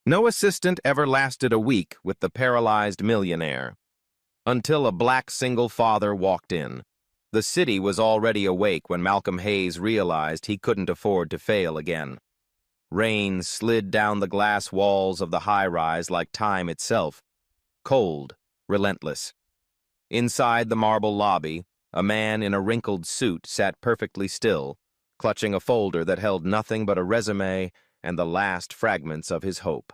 No assistant ever lasted a week with the paralyzed millionaire, until a black single father walked in. The city was already awake when Malcolm Hayes realized he couldn't afford to fail again. Rain slid down the glass walls of the high-rise like time itself, cold, relentless. Inside the marble lobby, a man in a wrinkled suit sat perfectly still, clutching a folder that held nothing but a resume and the last fragments of his hope.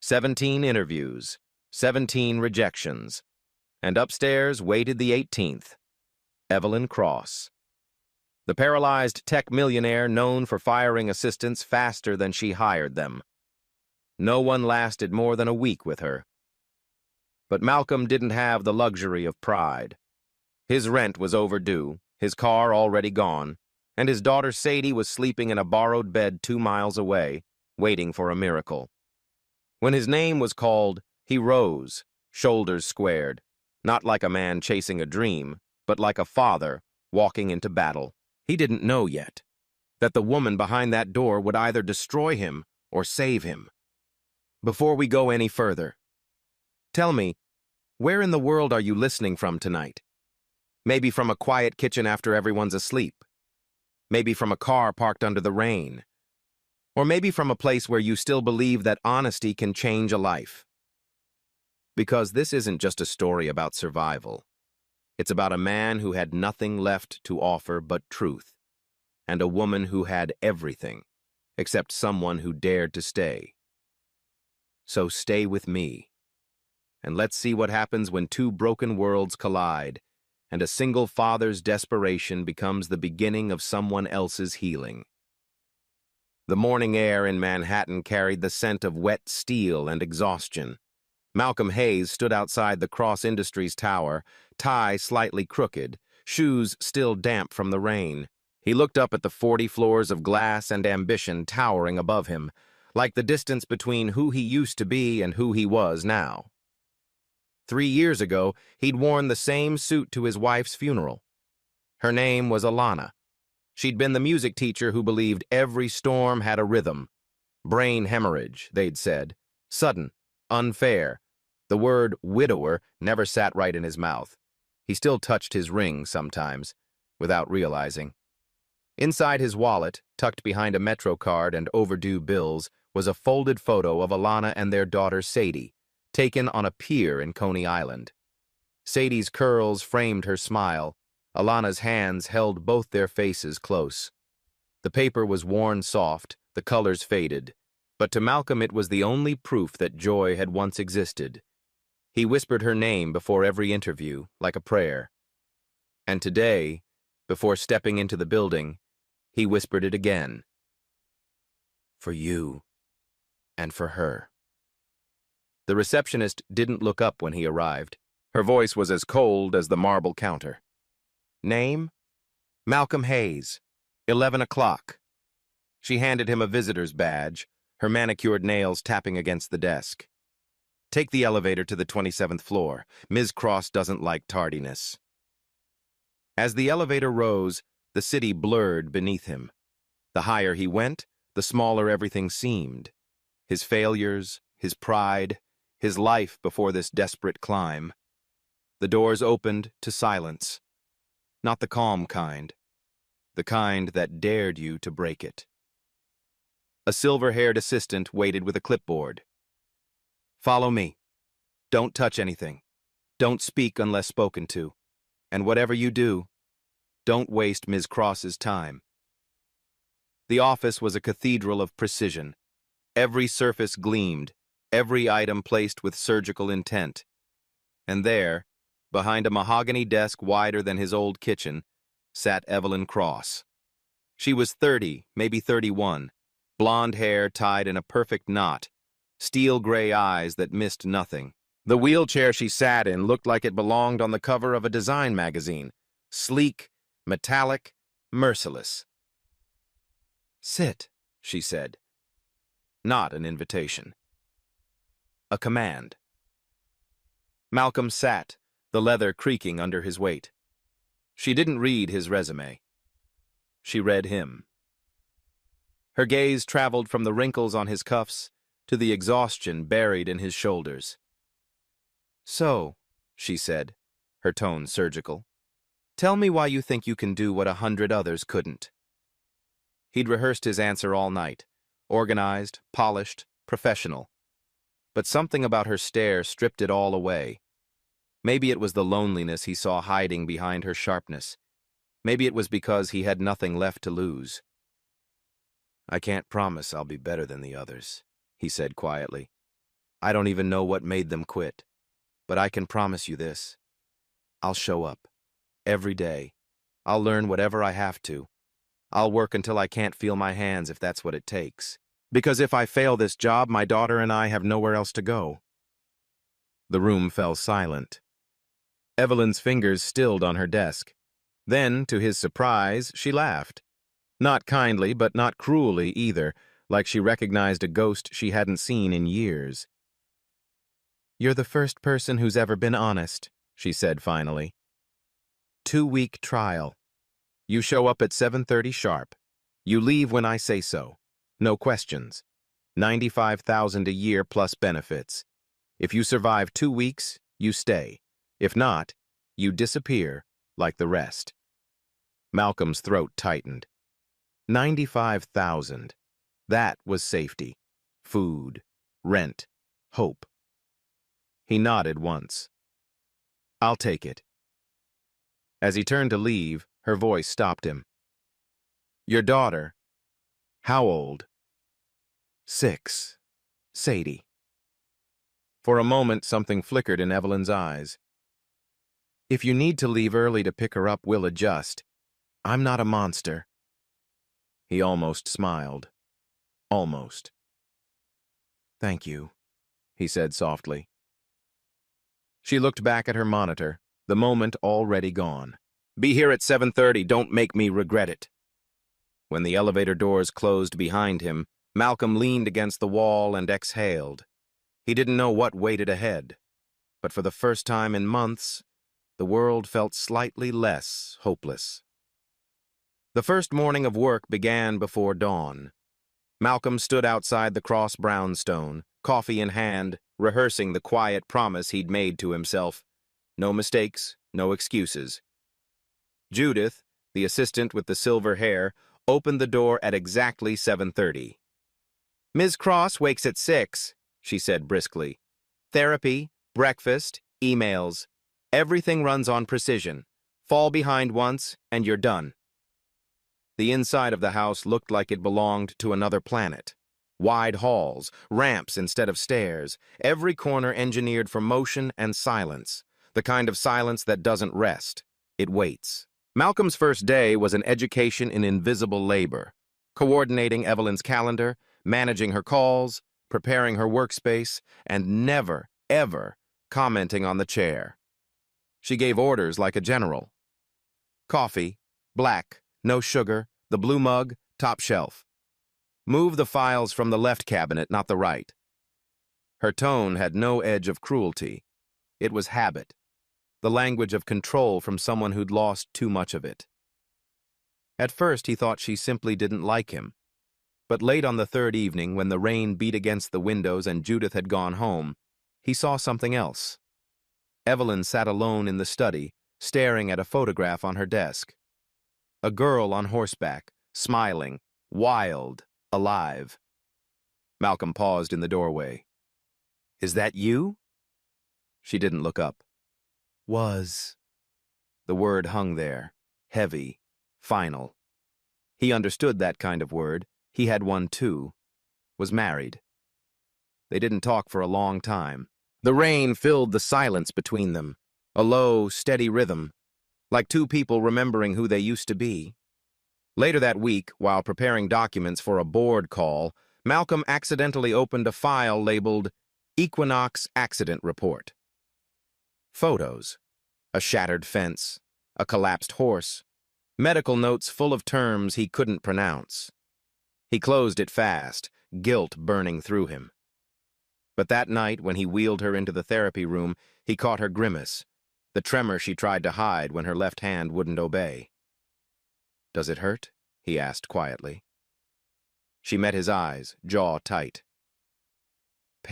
17 interviews, 17 rejections, and upstairs waited the 18th, Evelyn Cross. The paralyzed tech millionaire known for firing assistants faster than she hired them. No one lasted more than a week with her. But Malcolm didn't have the luxury of pride. His rent was overdue, his car already gone, and his daughter Sadie was sleeping in a borrowed bed 2 miles away, waiting for a miracle. When his name was called, he rose, shoulders squared, not like a man chasing a dream, but like a father walking into battle. He didn't know yet that the woman behind that door would either destroy him or save him. Before we go any further, tell me, where in the world are you listening from tonight? Maybe from a quiet kitchen after everyone's asleep. Maybe from a car parked under the rain. Or maybe from a place where you still believe that honesty can change a life. Because this isn't just a story about survival. It's about a man who had nothing left to offer but truth, and a woman who had everything, except someone who dared to stay. So stay with me, and let's see what happens when two broken worlds collide, and a single father's desperation becomes the beginning of someone else's healing. The morning air in Manhattan carried the scent of wet steel and exhaustion. Malcolm Hayes stood outside the Cross Industries tower, tie slightly crooked, shoes still damp from the rain. He looked up at the 40 floors of glass and ambition towering above him, like the distance between who he used to be and who he was now. 3 years ago, he'd worn the same suit to his wife's funeral. Her name was Alana. She'd been the music teacher who believed every storm had a rhythm. Brain hemorrhage, they'd said. Sudden, unfair. The word widower never sat right in his mouth. He still touched his ring sometimes, without realizing. Inside his wallet, tucked behind a Metro card and overdue bills, was a folded photo of Alana and their daughter Sadie, taken on a pier in Coney Island. Sadie's curls framed her smile. Alana's hands held both their faces close. The paper was worn soft, the colors faded, but to Malcolm it was the only proof that joy had once existed. He whispered her name before every interview, like a prayer. And today, before stepping into the building, he whispered it again. For you, and for her. The receptionist didn't look up when he arrived. Her voice was as cold as the marble counter. Name? Malcolm Hayes. 11 o'clock. She handed him a visitor's badge, her manicured nails tapping against the desk. Take the elevator to the 27th floor. Ms. Cross doesn't like tardiness. As the elevator rose, the city blurred beneath him. The higher he went, the smaller everything seemed. His failures, his pride, his life before this desperate climb. The doors opened to silence. Not the calm kind. The kind that dared you to break it. A silver-haired assistant waited with a clipboard. Follow me. Don't touch anything. Don't speak unless spoken to. And whatever you do, don't waste Ms. Cross's time. The office was a cathedral of precision. Every surface gleamed, every item placed with surgical intent. And there, behind a mahogany desk wider than his old kitchen, sat Evelyn Cross. She was 30, maybe 31, blonde hair tied in a perfect knot, steel gray eyes that missed nothing. The wheelchair she sat in looked like it belonged on the cover of a design magazine, sleek, metallic, merciless. Sit, she said. Not an invitation. A command. Malcolm sat, the leather creaking under his weight. She didn't read his resume. She read him. Her gaze traveled from the wrinkles on his cuffs to the exhaustion buried in his shoulders. "So," she said, her tone surgical, "tell me why you think you can do what 100 others couldn't." He'd rehearsed his answer all night, organized, polished, professional. But something about her stare stripped it all away. Maybe it was the loneliness he saw hiding behind her sharpness. Maybe it was because he had nothing left to lose. "I can't promise I'll be better than the others," he said quietly. "I don't even know what made them quit. But I can promise you this. I'll show up. Every day. I'll learn whatever I have to. I'll work until I can't feel my hands if that's what it takes. Because if I fail this job, my daughter and I have nowhere else to go." The room fell silent. Evelyn's fingers stilled on her desk. Then, to his surprise, she laughed. Not kindly, but not cruelly either, like she recognized a ghost she hadn't seen in years. "You're the first person who's ever been honest," she said finally. 2-week trial. You show up at 7:30 sharp. You leave when I say so. No questions. 95,000 a year plus benefits. If you survive 2 weeks, you stay. If not, you disappear like the rest. Malcolm's throat tightened. 95,000. That was safety. Food. Rent. Hope. He nodded once. "I'll take it." As he turned to leave, her voice stopped him. "Your daughter. How old?" 6. Sadie. For a moment, something flickered in Evelyn's eyes. "If you need to leave early to pick her up, we'll adjust. I'm not a monster." He almost smiled. Almost. "Thank you," he said softly. She looked back at her monitor, the moment already gone. "Be here at 7:30, don't make me regret it." When the elevator doors closed behind him, Malcolm leaned against the wall and exhaled. He didn't know what waited ahead, but for the first time in months, the world felt slightly less hopeless. The first morning of work began before dawn. Malcolm stood outside the Cross brownstone, coffee in hand, rehearsing the quiet promise he'd made to himself. No mistakes, no excuses. Judith, the assistant with the silver hair, opened the door at exactly 7:30. "Ms. Cross wakes at 6, she said briskly. "Therapy, breakfast, emails. Everything runs on precision. Fall behind once, and you're done." The inside of the house looked like it belonged to another planet. Wide halls, ramps instead of stairs, every corner engineered for motion and silence, the kind of silence that doesn't rest. It waits. Malcolm's first day was an education in invisible labor, coordinating Evelyn's calendar, managing her calls, preparing her workspace, and never, ever commenting on the chair. She gave orders like a general. "Coffee, black, no sugar, the blue mug, top shelf. Move the files from the left cabinet, not the right." Her tone had no edge of cruelty. It was habit, the language of control from someone who'd lost too much of it. At first, he thought she simply didn't like him. But late on the third evening, when the rain beat against the windows and Judith had gone home, he saw something else. Evelyn sat alone in the study, staring at a photograph on her desk. A girl on horseback, smiling, wild, alive. Malcolm paused in the doorway. "Is that you?" She didn't look up. "Was." The word hung there, heavy, final. He understood that kind of word. He had one too. Was married. They didn't talk for a long time. The rain filled the silence between them, a low, steady rhythm, like two people remembering who they used to be. Later that week, while preparing documents for a board call, Malcolm accidentally opened a file labeled Equinox Accident Report. Photos. A shattered fence. A collapsed horse. Medical notes full of terms he couldn't pronounce. He closed it fast, guilt burning through him. But that night, when he wheeled her into the therapy room, he caught her grimace, the tremor she tried to hide when her left hand wouldn't obey. "Does it hurt?" he asked quietly. She met his eyes, jaw tight.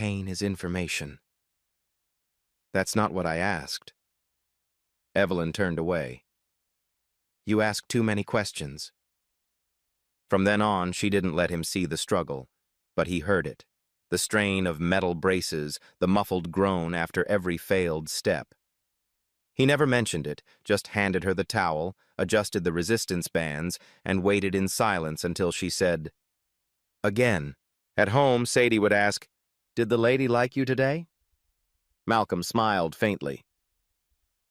pain is information. That's not what I asked. Evelyn turned away. You ask too many questions. From then on, she didn't let him see the struggle, but he heard it. The strain of metal braces, the muffled groan after every failed step. He never mentioned it, just handed her the towel, adjusted the resistance bands, and waited in silence until she said, again. At home, Sadie would ask, "Did the lady like you today?" Malcolm smiled faintly.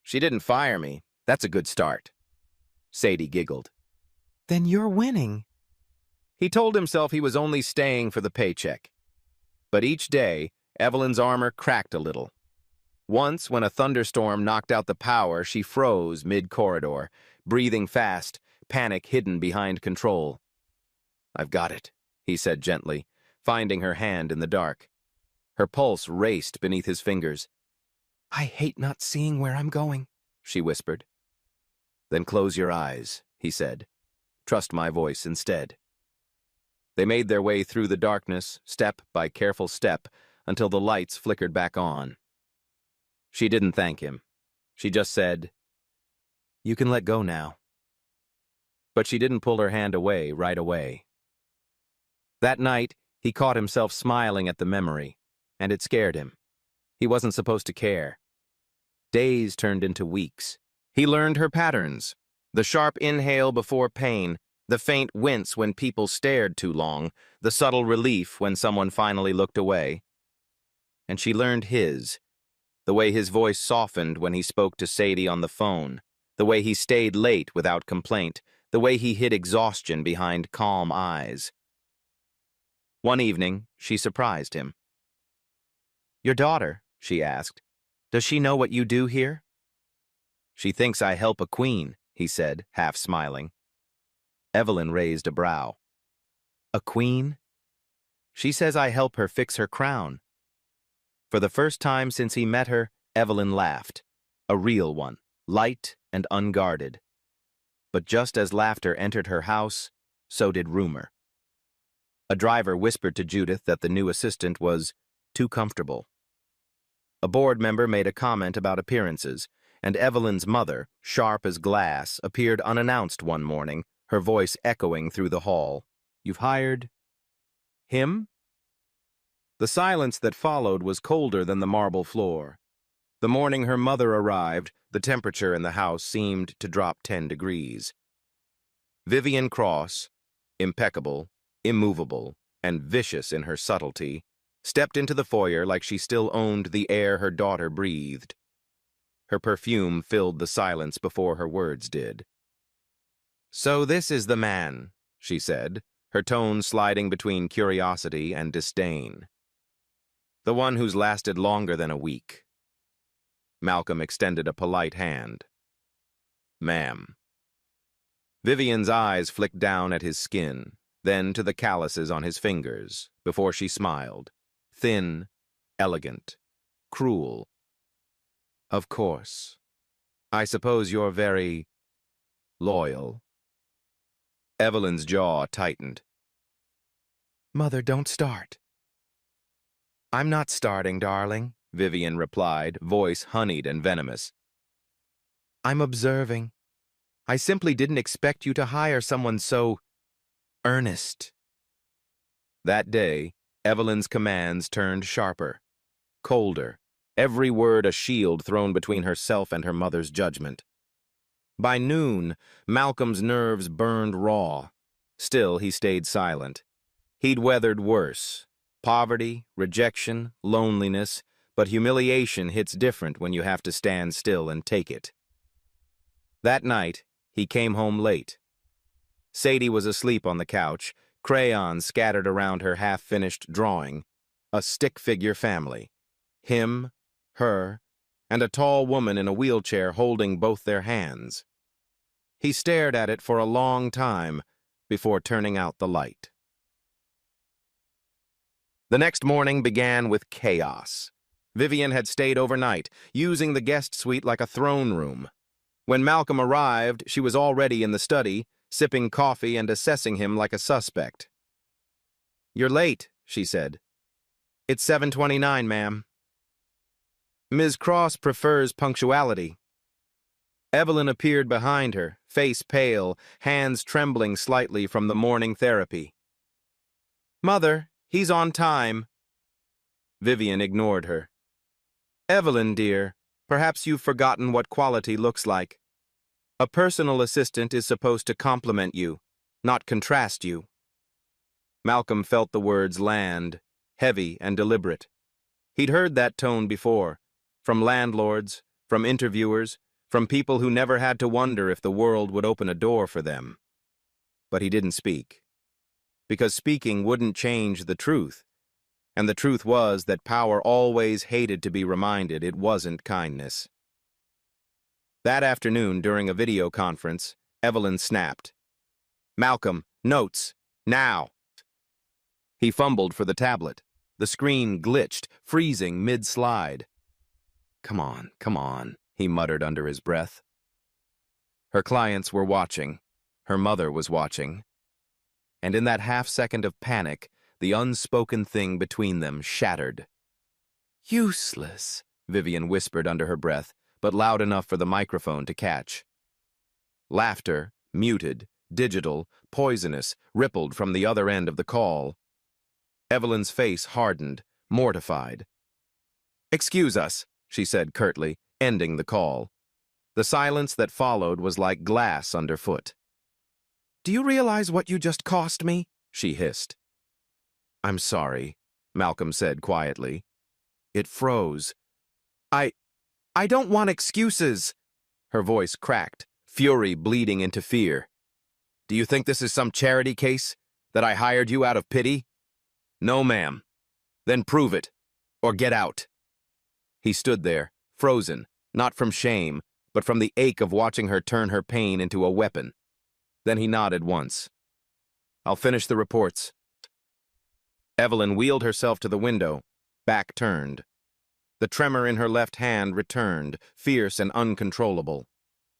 "She didn't fire me. That's a good start." Sadie giggled. "Then you're winning." He told himself he was only staying for the paycheck. But each day, Evelyn's armor cracked a little. Once, when a thunderstorm knocked out the power, she froze mid-corridor, breathing fast, panic hidden behind control. "I've got it," he said gently, finding her hand in the dark. Her pulse raced beneath his fingers. "I hate not seeing where I'm going," she whispered. "Then close your eyes," he said. "Trust my voice instead." They made their way through the darkness, step by careful step, until the lights flickered back on. She didn't thank him. She just said, "You can let go now." But she didn't pull her hand away right away. That night, he caught himself smiling at the memory, and it scared him. He wasn't supposed to care. Days turned into weeks. He learned her patterns. The sharp inhale before pain, the faint wince when people stared too long, the subtle relief when someone finally looked away. And she learned his, the way his voice softened when he spoke to Sadie on the phone, the way he stayed late without complaint, the way he hid exhaustion behind calm eyes. One evening, she surprised him. "Your daughter," she asked, "does she know what you do here?" "She thinks I help a queen," he said, half smiling. Evelyn raised a brow. "A queen?" "She says I help her fix her crown." For the first time since he met her, Evelyn laughed. A real one, light and unguarded. But just as laughter entered her house, so did rumor. A driver whispered to Judith that the new assistant was too comfortable. A board member made a comment about appearances, and Evelyn's mother, sharp as glass, appeared unannounced one morning, her voice echoing through the hall. "You've hired him?" The silence that followed was colder than the marble floor. The morning her mother arrived, the temperature in the house seemed to drop 10 degrees. Vivian Cross, impeccable, immovable, and vicious in her subtlety, stepped into the foyer like she still owned the air her daughter breathed. Her perfume filled the silence before her words did. "So this is the man," she said, her tone sliding between curiosity and disdain. "The one who's lasted longer than a week." Malcolm extended a polite hand. "Ma'am." Vivian's eyes flicked down at his skin, then to the calluses on his fingers, before she smiled. Thin, elegant, cruel. "Of course. I suppose you're very loyal." Evelyn's jaw tightened. "Mother, don't start." "I'm not starting, darling," Vivian replied, voice honeyed and venomous. "I'm observing. I simply didn't expect you to hire someone so earnest." That day, Evelyn's commands turned sharper, colder, every word a shield thrown between herself and her mother's judgment. By noon, Malcolm's nerves burned raw. Still, he stayed silent. He'd weathered worse. Poverty, rejection, loneliness, but humiliation hits different when you have to stand still and take it. That night, he came home late. Sadie was asleep on the couch, crayons scattered around her half-finished drawing. A stick-figure family. Him, her, and a tall woman in a wheelchair holding both their hands. He stared at it for a long time before turning out the light. The next morning began with chaos. Vivian had stayed overnight, using the guest suite like a throne room. When Malcolm arrived, she was already in the study, sipping coffee and assessing him like a suspect. "You're late," she said. It's 7:29, ma'am. Ms. Cross prefers punctuality. Evelyn appeared behind her, face pale, hands trembling slightly from the morning therapy. Mother, he's on time. Vivian ignored her. Evelyn, dear, perhaps you've forgotten what quality looks like. A personal assistant is supposed to compliment you, not contrast you. Malcolm felt the words land, heavy and deliberate. He'd heard that tone before, from landlords, from interviewers, from people who never had to wonder if the world would open a door for them. But he didn't speak, because speaking wouldn't change the truth, and the truth was that power always hated to be reminded it wasn't kindness. That afternoon, during a video conference, Evelyn snapped. Malcolm, notes, now! He fumbled for the tablet. The screen glitched, freezing mid-slide. Come on, he muttered under his breath. Her clients were watching. Her mother was watching. And in that half-second of panic, the unspoken thing between them shattered. Useless, Vivian whispered under her breath, but loud enough for the microphone to catch. Laughter, muted, digital, poisonous, rippled from the other end of the call. Evelyn's face hardened, mortified. Excuse us, she said curtly, ending the call. The silence that followed was like glass underfoot. Do you realize what you just cost me? She hissed. I'm sorry, Malcolm said quietly. It froze. I don't want excuses. Her voice cracked, fury bleeding into fear. Do you think this is some charity case? That I hired you out of pity? No, ma'am. Then prove it, or get out. He stood there, frozen, not from shame, but from the ache of watching her turn her pain into a weapon. Then he nodded once. I'll finish the reports. Evelyn wheeled herself to the window, back turned. The tremor in her left hand returned, fierce and uncontrollable.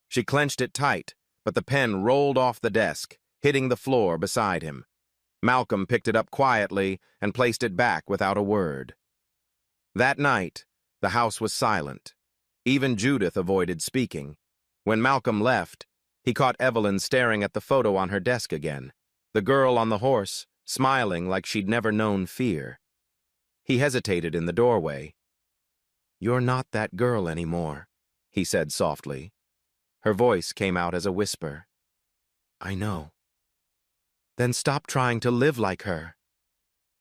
She clenched it tight, but the pen rolled off the desk, hitting the floor beside him. Malcolm picked it up quietly and placed it back without a word. That night, the house was silent. Even Judith avoided speaking. When Malcolm left, he caught Evelyn staring at the photo on her desk again, the girl on the horse, smiling like she'd never known fear. He hesitated in the doorway. You're not that girl anymore, he said softly. Her voice came out as a whisper. I know. Then stop trying to live like her.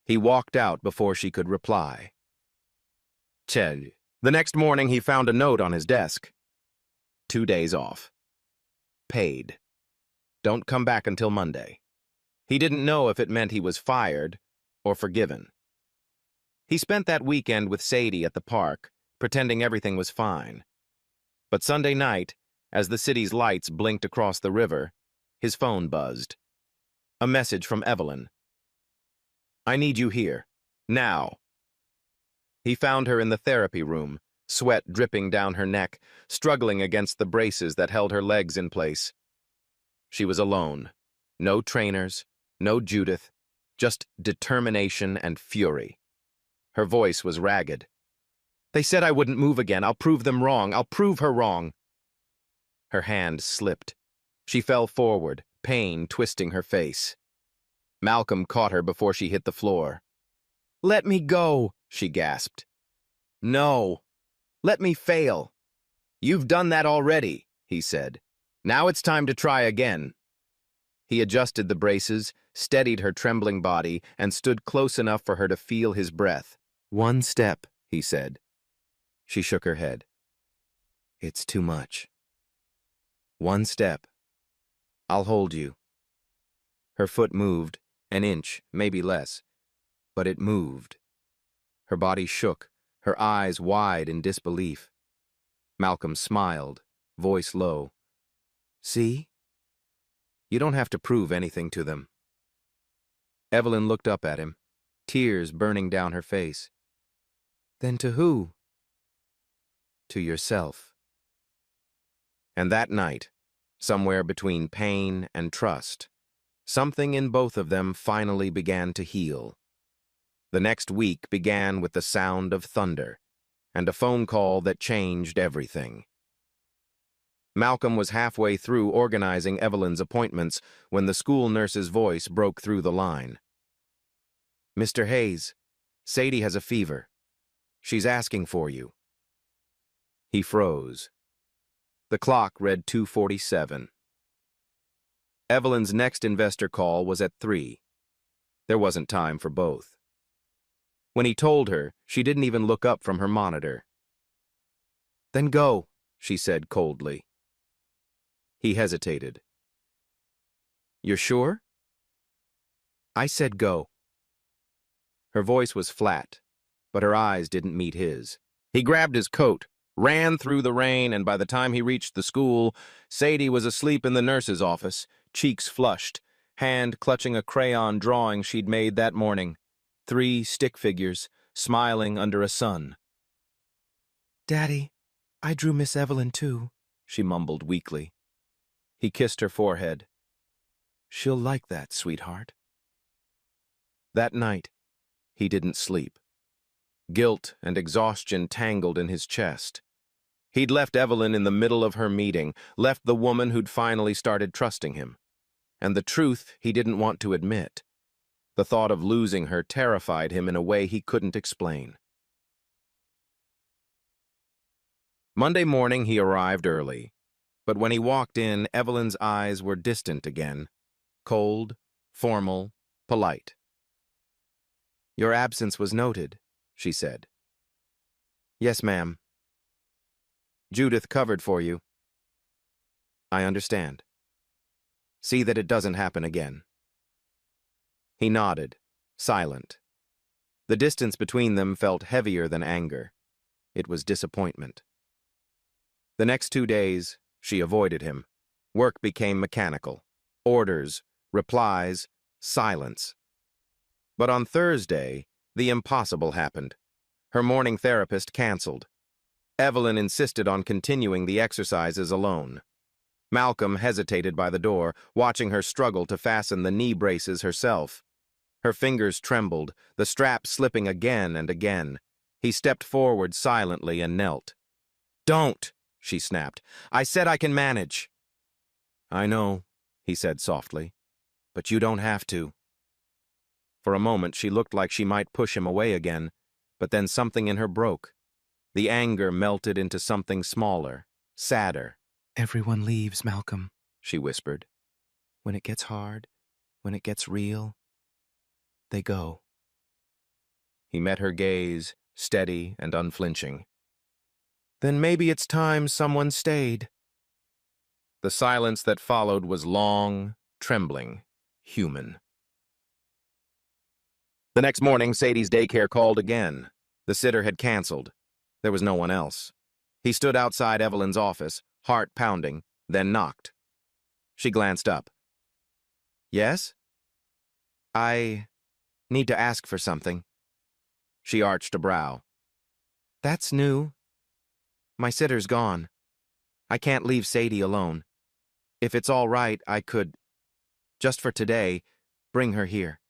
He walked out before she could reply. Chel. The next morning he found a note on his desk. 2 days off. Paid. Don't come back until Monday. He didn't know if it meant he was fired or forgiven. He spent that weekend with Sadie at the park, pretending everything was fine. But Sunday night, as the city's lights blinked across the river, his phone buzzed. A message from Evelyn. I need you here. Now. He found her in the therapy room, sweat dripping down her neck, struggling against the braces that held her legs in place. She was alone. No trainers, no Judith, just determination and fury. Her voice was ragged. They said I wouldn't move again. I'll prove them wrong. I'll prove her wrong. Her hand slipped. She fell forward, pain twisting her face. Malcolm caught her before she hit the floor. Let me go, she gasped. No. Let me fail. You've done that already, he said. Now it's time to try again. He adjusted the braces, steadied her trembling body, and stood close enough for her to feel his breath. 1 step, he said. She shook her head. It's too much. 1 step. I'll hold you. Her foot moved, an inch, maybe less, but it moved. Her body shook, her eyes wide in disbelief. Malcolm smiled, voice low. See? You don't have to prove anything to them. Evelyn looked up at him, tears burning down her face. Then to who? To yourself. And that night, somewhere between pain and trust, something in both of them finally began to heal. The next week began with the sound of thunder and a phone call that changed everything. Malcolm was halfway through organizing Evelyn's appointments when the school nurse's voice broke through the line. "Mr. Hayes, Sadie has a fever. She's asking for you." He froze. The clock read 2:47. Evelyn's next investor call was at 3. There wasn't time for both. When he told her, she didn't even look up from her monitor. "Then go," she said coldly. He hesitated. "You're sure?" "I said go." Her voice was flat, but her eyes didn't meet his. He grabbed his coat, ran through the rain, and by the time he reached the school, Sadie was asleep in the nurse's office, cheeks flushed, hand clutching a crayon drawing she'd made that morning. 3 stick figures, smiling under a sun. "Daddy, I drew Miss Evelyn too," she mumbled weakly. He kissed her forehead. "She'll like that, sweetheart." That night, he didn't sleep. Guilt and exhaustion tangled in his chest. He'd left Evelyn in the middle of her meeting, left the woman who'd finally started trusting him. And the truth he didn't want to admit. The thought of losing her terrified him in a way he couldn't explain. Monday morning he arrived early, but when he walked in, Evelyn's eyes were distant again, cold, formal, polite. "Your absence was noted," she said. "Yes, ma'am." "Judith covered for you." "I understand. See that it doesn't happen again." He nodded, silent. The distance between them felt heavier than anger. It was disappointment. The next 2 days, she avoided him. Work became mechanical. Orders, replies, silence. But on Thursday, the impossible happened. Her morning therapist canceled. Evelyn insisted on continuing the exercises alone. Malcolm hesitated by the door, watching her struggle to fasten the knee braces herself. Her fingers trembled, the strap slipping again and again. He stepped forward silently and knelt. "Don't!" she snapped. "I said I can manage." "I know," he said softly, "but you don't have to." For a moment she looked like she might push him away again, but then something in her broke. The anger melted into something smaller, sadder. "Everyone leaves, Malcolm," she whispered. "When it gets hard, when it gets real, they go." He met her gaze, steady and unflinching. "Then maybe it's time someone stayed." The silence that followed was long, trembling, human. The next morning, Sadie's daycare called again. The sitter had canceled. There was no one else. He stood outside Evelyn's office, heart pounding, then knocked. She glanced up. "Yes?" "I need to ask for something." She arched a brow. "That's new. My sitter's gone. I can't leave Sadie alone. If it's all right, I could, just for today, bring her here.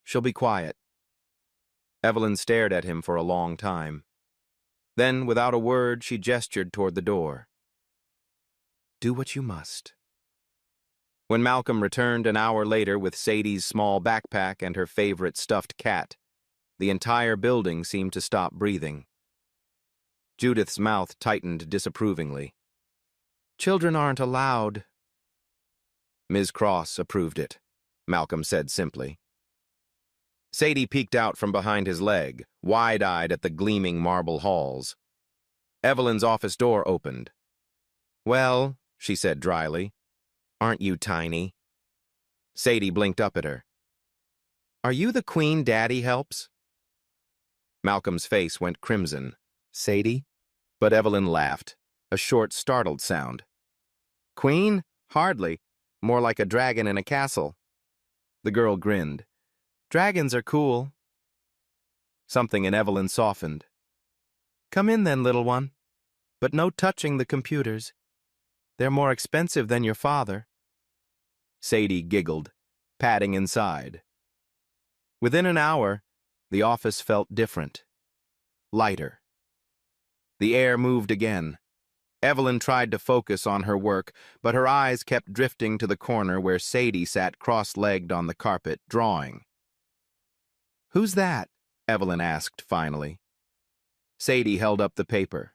She'll be quiet." Evelyn stared at him for a long time. Then, without a word, she gestured toward the door. "Do what you must." When Malcolm returned an hour later with Sadie's small backpack and her favorite stuffed cat, the entire building seemed to stop breathing. Judith's mouth tightened disapprovingly. "Children aren't allowed." "Ms. Cross approved it," Malcolm said simply. Sadie peeked out from behind his leg, wide-eyed at the gleaming marble halls. Evelyn's office door opened. "Well," she said dryly, "aren't you tiny?" Sadie blinked up at her. "Are you the queen Daddy helps?" Malcolm's face went crimson. "Sadie?" But Evelyn laughed, a short, startled sound. "Queen? Hardly. More like a dragon in a castle." The girl grinned. "Dragons are cool." Something in Evelyn softened. "Come in then, little one. But no touching the computers. They're more expensive than your father." Sadie giggled, padding inside. Within an hour, The office felt different, lighter. The air moved again. Evelyn tried to focus on her work, but her eyes kept drifting to the corner where Sadie sat cross-legged on the carpet, drawing. "Who's that?" Evelyn asked finally. Sadie held up the paper.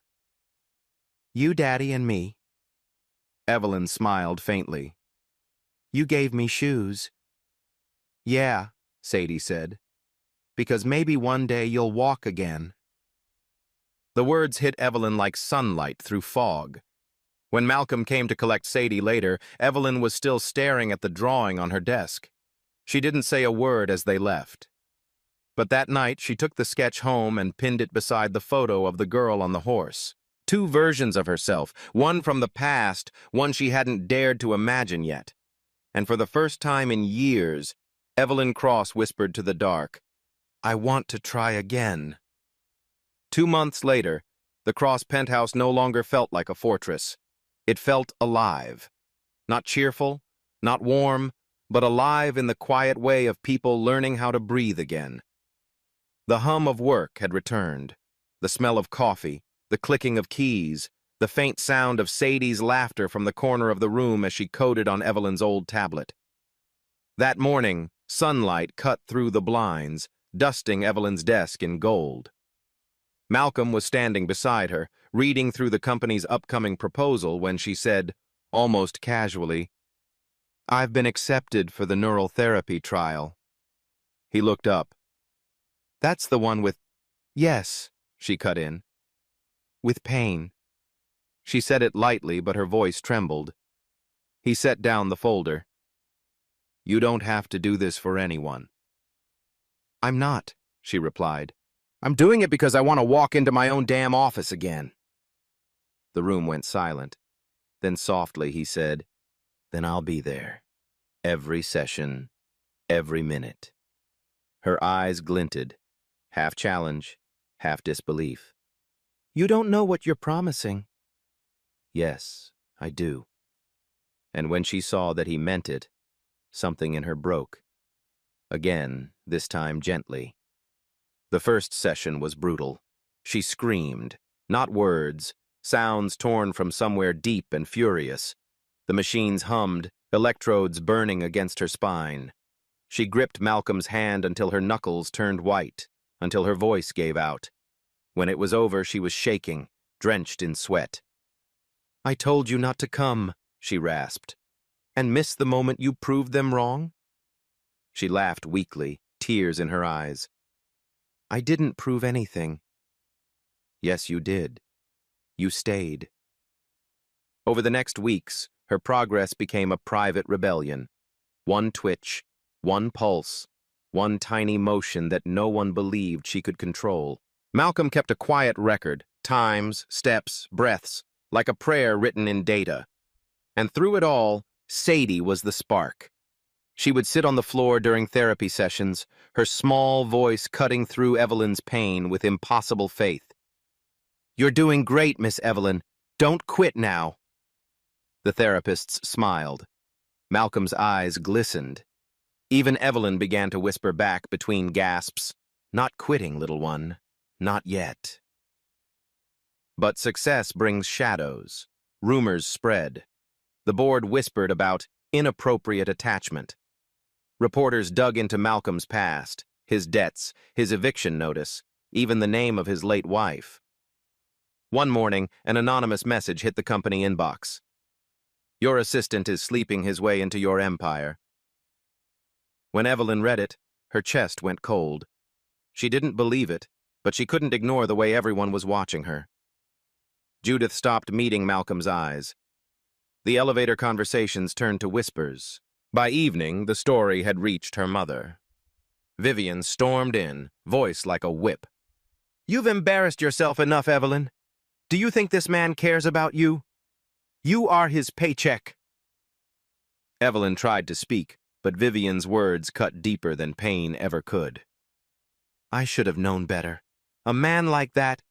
"You, Daddy, and me." Evelyn smiled faintly. "You gave me shoes." "Yeah," Sadie said, "because maybe one day you'll walk again." The words hit Evelyn like sunlight through fog. When Malcolm came to collect Sadie later, Evelyn was still staring at the drawing on her desk. She didn't say a word as they left. But that night, she took the sketch home and pinned it beside the photo of the girl on the horse. Two versions of herself, one from the past, one she hadn't dared to imagine yet. And for the first time in years, Evelyn Cross whispered to the dark, "I want to try again." 2 months later, the Cross penthouse no longer felt like a fortress. It felt alive. Not cheerful, not warm, but alive in the quiet way of people learning how to breathe again. The hum of work had returned. The smell of coffee, the clicking of keys, the faint sound of Sadie's laughter from the corner of the room as she coded on Evelyn's old tablet. That morning, sunlight cut through the blinds, dusting Evelyn's desk in gold. Malcolm was standing beside her, reading through the company's upcoming proposal when she said, almost casually, "I've been accepted for the neural therapy trial." He looked up. "That's the one with—" "Yes," she cut in. "With pain." She said it lightly, but her voice trembled. He set down the folder. "You don't have to do this for anyone." "I'm not," she replied. "I'm doing it because I want to walk into my own damn office again." The room went silent. Then softly he said, "Then I'll be there. Every session, every minute." Her eyes glinted, half challenge, half disbelief. "You don't know what you're promising." "Yes, I do." And when she saw that he meant it, something in her broke. Again, this time gently. The first session was brutal. She screamed, not words, sounds torn from somewhere deep and furious. The machines hummed, electrodes burning against her spine. She gripped Malcolm's hand until her knuckles turned white, until her voice gave out. When it was over, she was shaking, drenched in sweat. "I told you not to come," she rasped, "and missed the moment you proved them wrong?" She laughed weakly, tears in her eyes. "I didn't prove anything." "Yes, you did. You stayed." Over the next weeks, her progress became a private rebellion. One twitch, one pulse, one tiny motion that no one believed she could control. Malcolm kept a quiet record, times, steps, breaths, like a prayer written in data. And through it all, Sadie was the spark. She would sit on the floor during therapy sessions, her small voice cutting through Evelyn's pain with impossible faith. "You're doing great, Miss Evelyn. Don't quit now." The therapists smiled. Malcolm's eyes glistened. Even Evelyn began to whisper back between gasps, "Not quitting, little one. Not yet." But success brings shadows. Rumors spread. The board whispered about inappropriate attachment. Reporters dug into Malcolm's past, his debts, his eviction notice, even the name of his late wife. One morning, an anonymous message hit the company inbox. "Your assistant is sleeping his way into your empire." When Evelyn read it, her chest went cold. She didn't believe it, but she couldn't ignore the way everyone was watching her. Judith stopped meeting Malcolm's eyes. The elevator conversations turned to whispers. By evening, the story had reached her mother. Vivian stormed in, voice like a whip. "You've embarrassed yourself enough, Evelyn. Do you think this man cares about you? You are his paycheck." Evelyn tried to speak, but Vivian's words cut deeper than pain ever could. "I should have known better. A man like that—"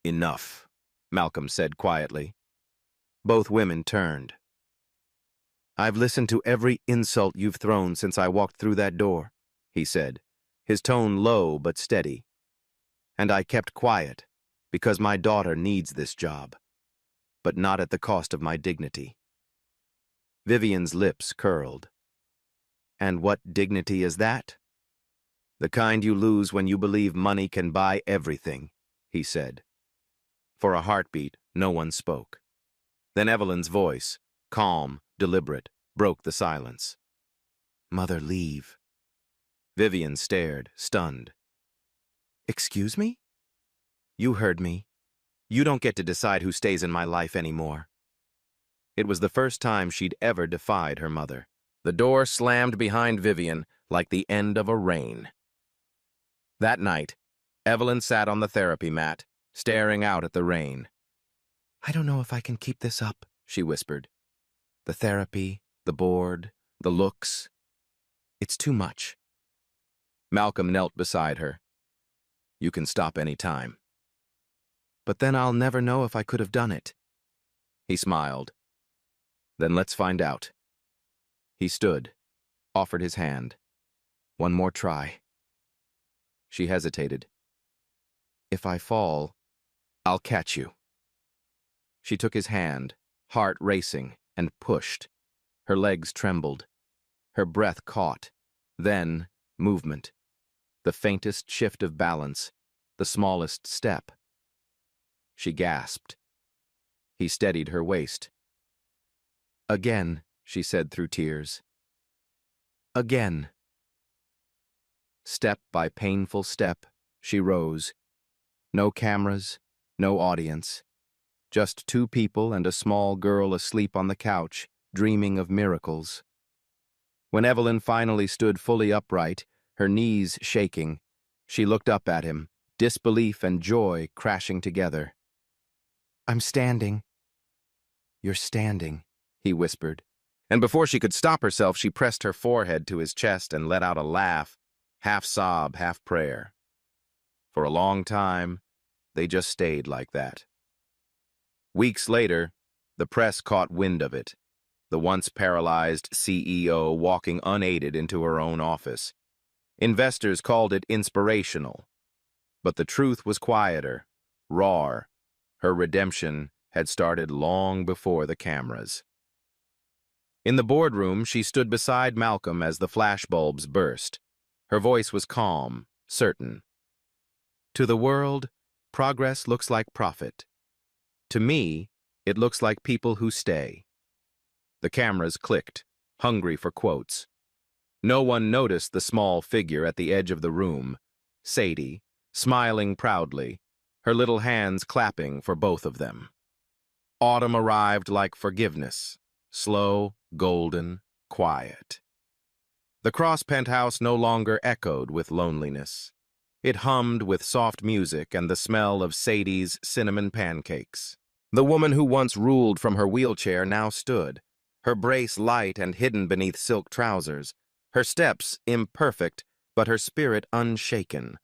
"Enough," Malcolm said quietly. Both women turned. "I've listened to every insult you've thrown since I walked through that door," he said, his tone low but steady. "And I kept quiet, because my daughter needs this job, but not at the cost of my dignity." Vivian's lips curled. "And what dignity is that?" "The kind you lose when you believe money can buy everything," he said. For a heartbeat, no one spoke. Then Evelyn's voice, calm, deliberate, broke the silence. "Mother, leave." Vivian stared, stunned. "Excuse me?" "You heard me. You don't get to decide who stays in my life anymore." It was the first time she'd ever defied her mother. The door slammed behind Vivian like the end of a rain. That night, Evelyn sat on the therapy mat, staring out at the rain. "I don't know if I can keep this up," she whispered. "The therapy, the board, the looks. It's too much." Malcolm knelt beside her. "You can stop any time." "But then I'll never know if I could have done it." He smiled. "Then let's find out." He stood, offered his hand. "One more try." She hesitated. "If I fall, I'll catch you." She took his hand, heart racing, and pushed. Her legs trembled. Her breath caught. Then, movement. The faintest shift of balance, the smallest step. She gasped. He steadied her waist. "Again," she said through tears. "Again." Step by painful step, she rose. No cameras, no audience. Just two people and a small girl asleep on the couch, dreaming of miracles. When Evelyn finally stood fully upright, her knees shaking, she looked up at him, disbelief and joy crashing together. "I'm standing." "You're standing," he whispered. And before she could stop herself, she pressed her forehead to his chest and let out a laugh, half sob, half prayer. For a long time, they just stayed like that. Weeks later, the press caught wind of it. The once paralyzed CEO walking unaided into her own office. Investors called it inspirational. But the truth was quieter, raw. Her redemption had started long before the cameras. In the boardroom, she stood beside Malcolm as the flashbulbs burst. Her voice was calm, certain. "To the world, progress looks like profit. To me, it looks like people who stay." The cameras clicked, hungry for quotes. No one noticed the small figure at the edge of the room, Sadie, smiling proudly, her little hands clapping for both of them. Autumn arrived like forgiveness, slow, golden, quiet. The Cross penthouse no longer echoed with loneliness. It hummed with soft music and the smell of Sadie's cinnamon pancakes. The woman who once ruled from her wheelchair now stood, her brace light and hidden beneath silk trousers, her steps imperfect, but her spirit unshaken.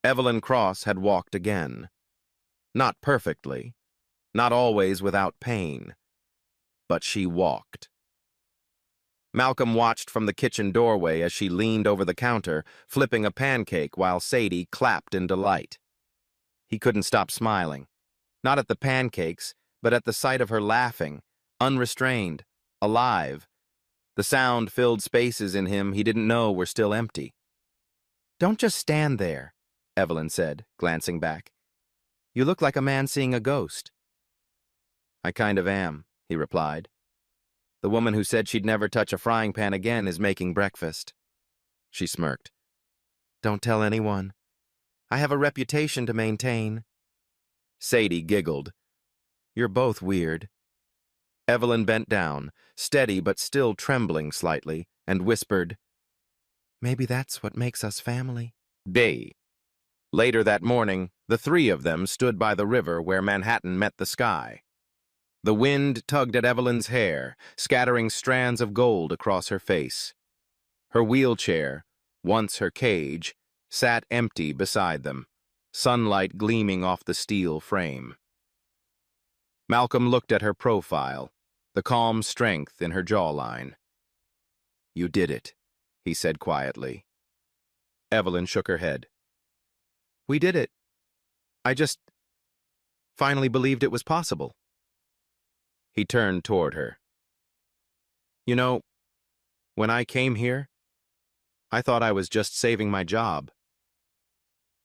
Evelyn Cross had walked again. Not perfectly, not always without pain, but she walked. Malcolm watched from the kitchen doorway as she leaned over the counter, flipping a pancake while Sadie clapped in delight. He couldn't stop smiling, not at the pancakes, but at the sight of her laughing, unrestrained, alive. The sound filled spaces in him he didn't know were still empty. "Don't just stand there," Evelyn said, glancing back. "You look like a man seeing a ghost." "I kind of am," he replied. "The woman who said she'd never touch a frying pan again is making breakfast." She smirked. "Don't tell anyone. I have a reputation to maintain." Sadie giggled. "You're both weird." Evelyn bent down, steady but still trembling slightly, and whispered, "Maybe that's what makes us family." Day. Later that morning, the three of them stood by the river where Manhattan met the sky. The wind tugged at Evelyn's hair, scattering strands of gold across her face. Her wheelchair, once her cage, sat empty beside them, sunlight gleaming off the steel frame. Malcolm looked at her profile, the calm strength in her jawline. "You did it," he said quietly. Evelyn shook her head. We did it. I just finally believed it was possible. He turned toward her. You know, when I came here, I thought I was just saving my job.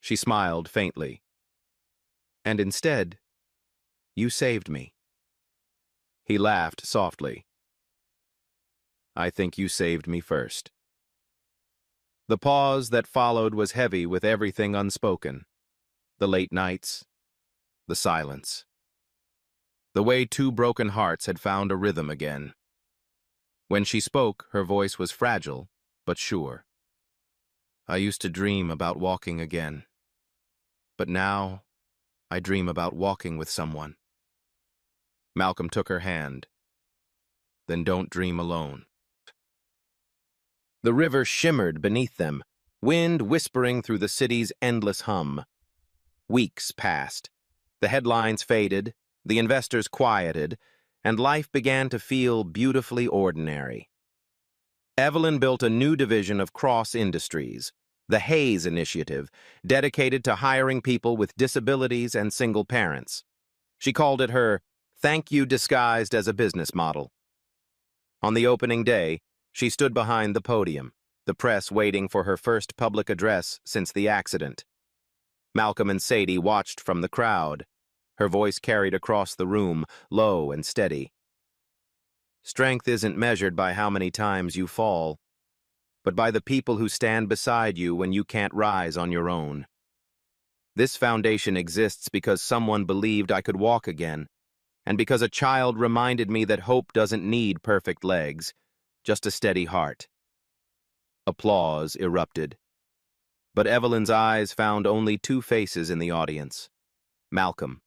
She smiled faintly. And instead, you saved me. He laughed softly. I think you saved me first. The pause that followed was heavy with everything unspoken. The late nights, the silence. The way two broken hearts had found a rhythm again. When she spoke, her voice was fragile, but sure. I used to dream about walking again. But now, I dream about walking with someone. Malcolm took her hand. Then don't dream alone. The river shimmered beneath them, wind whispering through the city's endless hum. Weeks passed. The headlines faded, the investors quieted, and life began to feel beautifully ordinary. Evelyn built a new division of Cross Industries, the Hayes Initiative, dedicated to hiring people with disabilities and single parents. She called it her thank you disguised as a business model. On the opening day, she stood behind the podium, the press waiting for her first public address since the accident. Malcolm and Sadie watched from the crowd. Her voice carried across the room, low and steady. Strength isn't measured by how many times you fall, but by the people who stand beside you when you can't rise on your own. This foundation exists because someone believed I could walk again, and because a child reminded me that hope doesn't need perfect legs, just a steady heart. Applause erupted. But Evelyn's eyes found only two faces in the audience. Malcolm,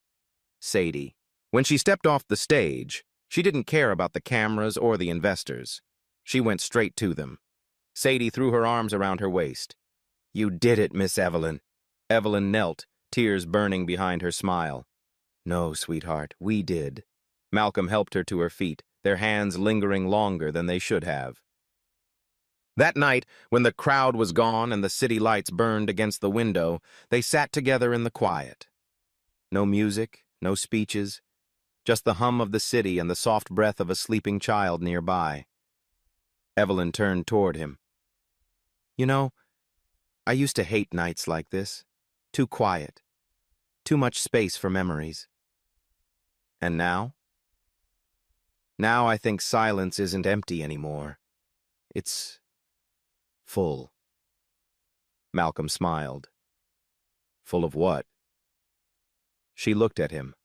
Sadie. When she stepped off the stage, she didn't care about the cameras or the investors. She went straight to them. Sadie threw her arms around her waist. You did it, Miss Evelyn. Evelyn knelt, tears burning behind her smile. No, sweetheart, we did. Malcolm helped her to her feet, their hands lingering longer than they should have. That night, when the crowd was gone and the city lights burned against the window, they sat together in the quiet. No music, no speeches, just the hum of the city and the soft breath of a sleeping child nearby. Evelyn turned toward him. You know, I used to hate nights like this. Too quiet. Too much space for memories. And now? Now I think silence isn't empty anymore. It's full. Malcolm smiled. Full of what? She looked at him,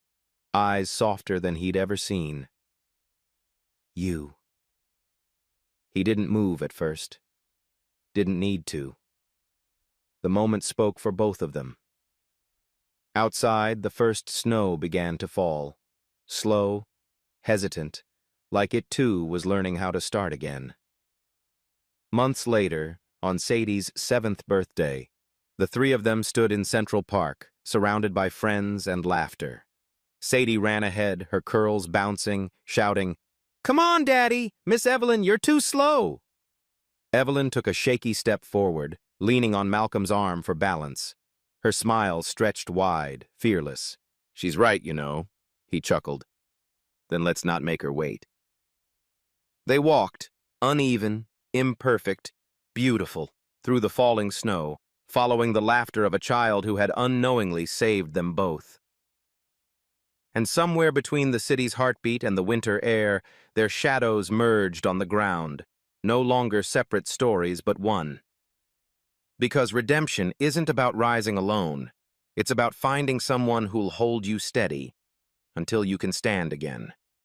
eyes softer than he'd ever seen. You. He didn't move at first. Didn't need to. The moment spoke for both of them. Outside, the first snow began to fall. Slow, hesitant, like it too was learning how to start again. Months later, on Sadie's 7th birthday, the three of them stood in Central Park, surrounded by friends and laughter. Sadie ran ahead, her curls bouncing, shouting, "Come on, Daddy! Miss Evelyn, you're too slow!" Evelyn took a shaky step forward, leaning on Malcolm's arm for balance. Her smile stretched wide, fearless. She's right, you know, he chuckled. Then let's not make her wait. They walked, uneven, imperfect, beautiful, through the falling snow, following the laughter of a child who had unknowingly saved them both. And somewhere between the city's heartbeat and the winter air, their shadows merged on the ground, no longer separate stories but one. Because redemption isn't about rising alone. It's about finding someone who'll hold you steady until you can stand again.